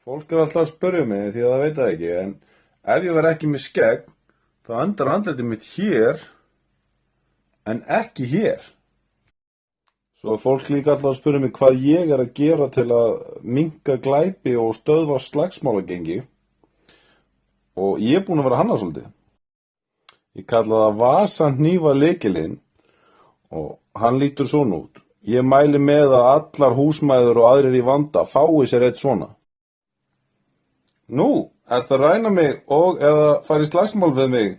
Fólk er alltaf að spyrja mig því að það veit það ekki, en ef ég var ekki með skegg, þá endar andlitið mitt hér, en ekki hér. Svo er fólk líka alltaf að spyrja mig hvað ég er að gera til að minnka glæpi og stöðva slagsmálagengi, og ég er búinn að vera að hanna svolítið. Ég kalla það vasahnífa lykilinn og hann lítur svona út. Ég mæli með að allar húsmæður og aðrir í vanda fái sér eitt svona. Nú, ertu að ræna mig og eða fara í slagsmál við mig?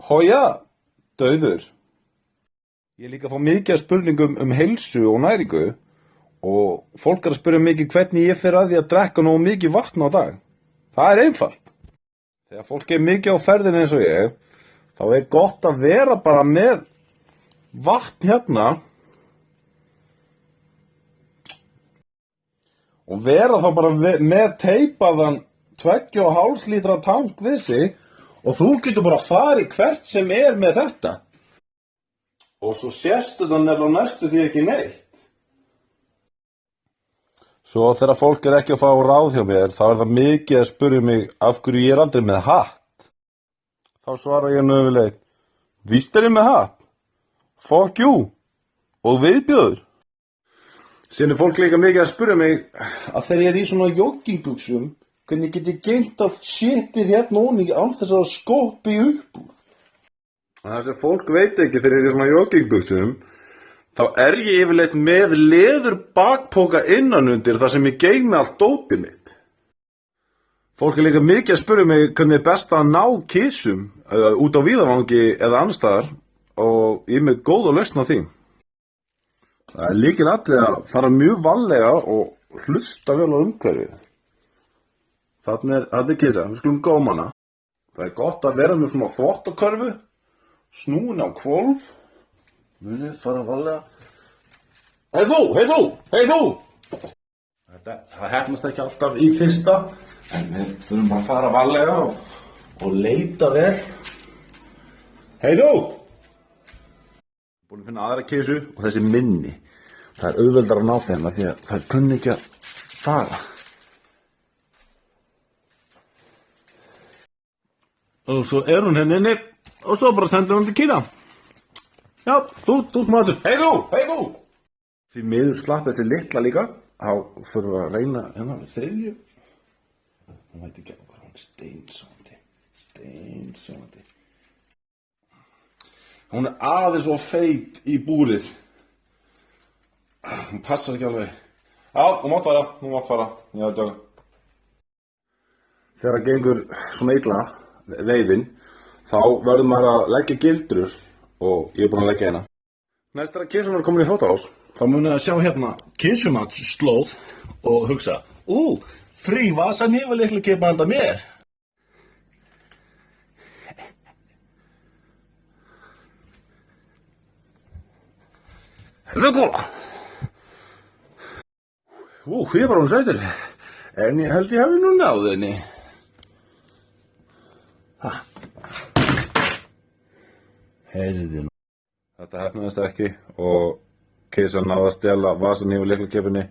Hója, dauður. Ég líka að fá mikið spurningum heilsu og næringu og fólk er að spyrja mikið hvernig ég fer að því að drekka nógu mikið vatn á dag. Það er einfalt. Þegar fólk er mikið á ferðinni eins og ég, þá er gott að vera bara með vatn hérna og vera þá bara með teipaðan 2,5 lítra tank við sig og þú getur bara farið hvert sem er með þetta. Og svo séstu það nefnilega næstu því ekki neitt. Svo þegar fólk er ekki að fá ráð hjá mér, þá er það mikið að spyrja mig af hverju ég er aldrei með hatt. Þá svara ég nöfnilegt, víst er ég með hatt? Fuck you! Og viðbjöður. Síðan er fólk líka mikið að spyrja mig að þegar ég er í svona joggingbuxum, hvernig get ég geymt allt shitið hérna onni án þess að skoppi upp úr. Það sem fólk veit ekki þegar ég er í svona joggingbuxum, þá er ég yfirleitt með leður bakpoka innanundir þar sem ég geymi allt dótið mitt. Fólk er líka mikið að spyrja mig hvernig er best að ná kissum út á víðavangi eða annars staðar og ég er með góða lausn á því. Það er lykilatriði að fara mjög varlega og hlusta vel á umhverfið. Þarna er kissa, við skulum góma hana. Það er gott að vera með svona þvottakörfu, snúin á hvolf. Munið fara varlega. Hey þú! Það hefnast ekki alltaf í fyrsta, en við þurfum bara að fara varlega og leita vel. Hey þú! Búin að finna aðra kissu og þessi minni. Það er auðveldar að ná þeim að því að það er kunni ekki að fara. Og svo er hún henni inni og svo bara sendur hún til Kína. Já, þú maður. Hey þú! Því miður slapp þessi litla líka. Þá þurfum við að reyna hennar við þriðju. Hún veit ekki hvað hún er steinsónandi. Hún er aðeins of feit í búrið. Hún passar ekki alveg. Já, hún mátt fara. Já, dög. Þegar það gengur svona illa, veiðin, þá verður maður að leggja gildrur og ég er búinn að leggja hérna. Næst þegar kissunar er komin í þvotahús, þá munið að sjá hérna kissumatsslóð og hugsa, frí vasahnífa lykilkipa handa mér. Það er góða. Ég er bara hún sætur, en ég held ég hafi nú náð henni. Heyrðu nú. Þetta hefnaðist ekki og kissan náði að stela vasahnífa lykilkipunni.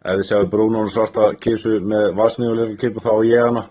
Ef þið sjáu brúna og svarta kissu með vasahnífa lykilkipu þá á ég hana.